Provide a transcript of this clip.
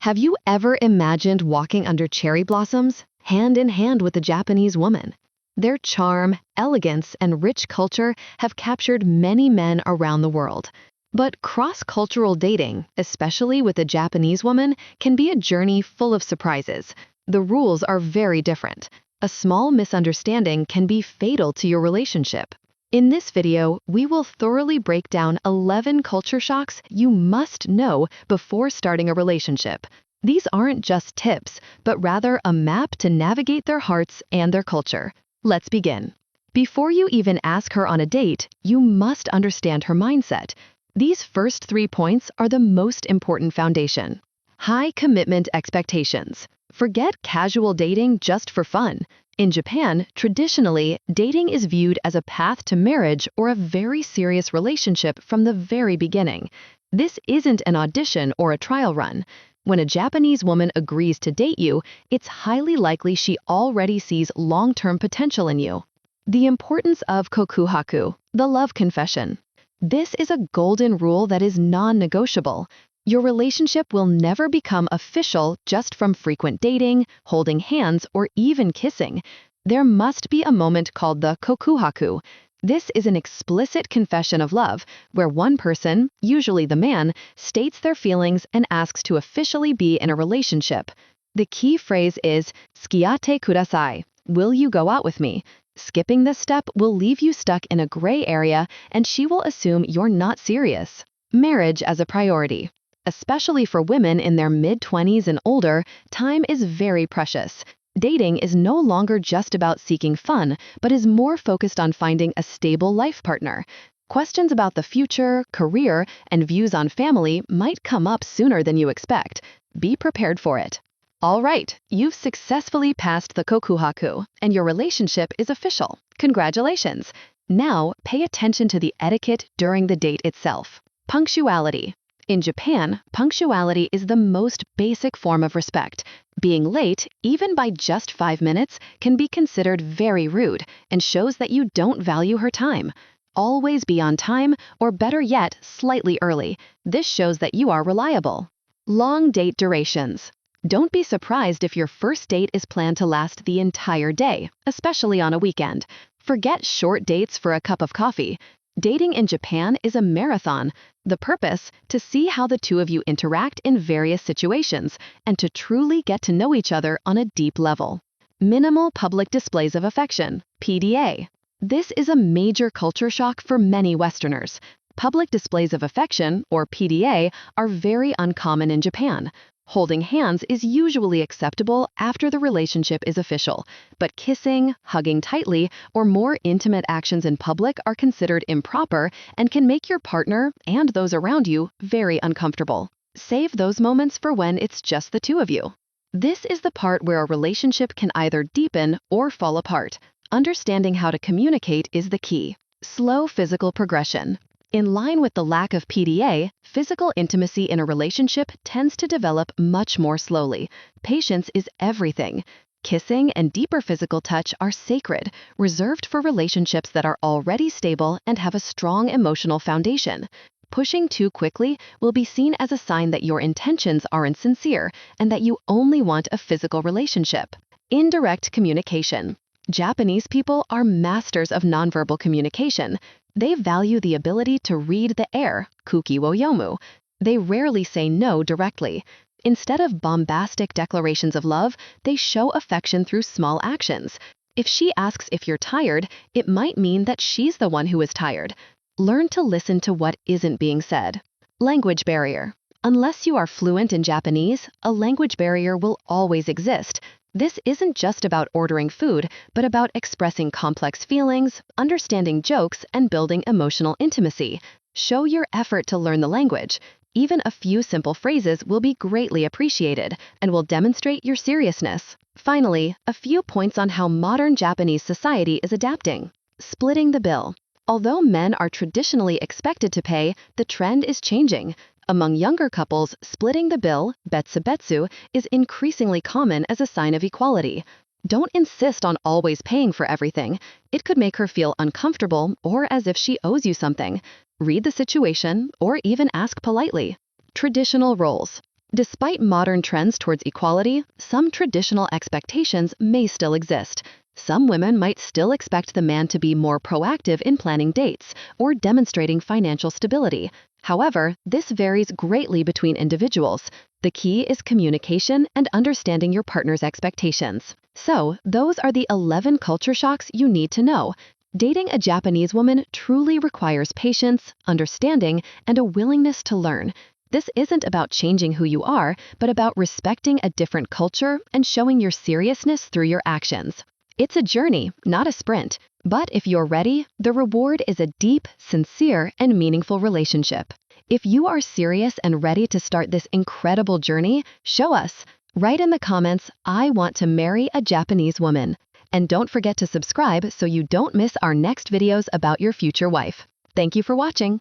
Have you ever imagined walking under cherry blossoms, hand in hand with a Japanese woman? Their charm, elegance, and rich culture have captured many men around the world. But cross-cultural dating, especially with a Japanese woman, can be a journey full of surprises. The rules are very different. A small misunderstanding can be fatal to your relationship. In this video, we will thoroughly break down 11 culture shocks you must know before starting a relationship. These aren't just tips, but rather a map to navigate their hearts and their culture. Let's begin. Before you even ask her on a date, you must understand her mindset. These first 3 points are the most important foundation. High commitment expectations. Forget casual dating just for fun. In Japan, traditionally, dating is viewed as a path to marriage or a very serious relationship from the very beginning. This isn't an audition or a trial run. When a Japanese woman agrees to date you, it's highly likely she already sees long-term potential in you. The importance of Kokuhaku, the love confession. This is a golden rule that is non-negotiable. Your relationship will never become official just from frequent dating, holding hands, or even kissing. There must be a moment called the Kokuhaku. This is an explicit confession of love, where one person, usually the man, states their feelings and asks to officially be in a relationship. The key phrase is, "Tsukiatte kudasai," will you go out with me? Skipping this step will leave you stuck in a gray area, and she will assume you're not serious. Marriage as a priority. Especially for women in their mid-20s and older, time is very precious. Dating is no longer just about seeking fun, but is more focused on finding a stable life partner. Questions about the future, career, and views on family might come up sooner than you expect. Be prepared for it. All right, you've successfully passed the Kokuhaku, and your relationship is official. Congratulations! Now, pay attention to the etiquette during the date itself. Punctuality. In Japan, punctuality is the most basic form of respect. Being late, even by just 5 minutes, can be considered very rude and shows that you don't value her time. Always be on time, or better yet, slightly early. This shows that you are reliable. Long date durations. Don't be surprised if your first date is planned to last the entire day, especially on a weekend. Forget short dates for a cup of coffee. Dating in Japan is a marathon. The purpose, to see how the two of you interact in various situations and to truly get to know each other on a deep level. Minimal public displays of affection, PDA. This is a major culture shock for many Westerners. Public displays of affection, or PDA, are very uncommon in Japan. Holding hands is usually acceptable after the relationship is official, but kissing, hugging tightly, or more intimate actions in public are considered improper and can make your partner and those around you very uncomfortable. Save those moments for when it's just the two of you. This is the part where a relationship can either deepen or fall apart. Understanding how to communicate is the key. Slow physical progression. In line with the lack of PDA, physical intimacy in a relationship tends to develop much more slowly. Patience is everything. Kissing and deeper physical touch are sacred, reserved for relationships that are already stable and have a strong emotional foundation. Pushing too quickly will be seen as a sign that your intentions aren't sincere and that you only want a physical relationship. Indirect communication. Japanese people are masters of nonverbal communication. They value the ability to read the air, Kuuki wo yomu. They rarely say no directly. Instead of bombastic declarations of love, they show affection through small actions. If she asks if you're tired, it might mean that she's the one who is tired. Learn to listen to what isn't being said. Language barrier. Unless you are fluent in Japanese, a language barrier will always exist. This isn't just about ordering food, but about expressing complex feelings, understanding jokes, and building emotional intimacy. Show your effort to learn the language. Even a few simple phrases will be greatly appreciated and will demonstrate your seriousness. Finally, a few points on how modern Japanese society is adapting. Splitting the bill. Although men are traditionally expected to pay, the trend is changing. Among younger couples, splitting the bill, Betsu-betsu, is increasingly common as a sign of equality. Don't insist on always paying for everything. It could make her feel uncomfortable or as if she owes you something. Read the situation or even ask politely. Traditional roles. Despite modern trends towards equality, some traditional expectations may still exist. Some women might still expect the man to be more proactive in planning dates or demonstrating financial stability. However, this varies greatly between individuals. The key is communication and understanding your partner's expectations. So, those are the 11 culture shocks you need to know. Dating a Japanese woman truly requires patience, understanding, and a willingness to learn. This isn't about changing who you are, but about respecting a different culture and showing your seriousness through your actions. It's a journey, not a sprint. But if you're ready, the reward is a deep, sincere, and meaningful relationship. If you are serious and ready to start this incredible journey, show us. Write in the comments, "I want to marry a Japanese woman." And don't forget to subscribe so you don't miss our next videos about your future wife. Thank you for watching.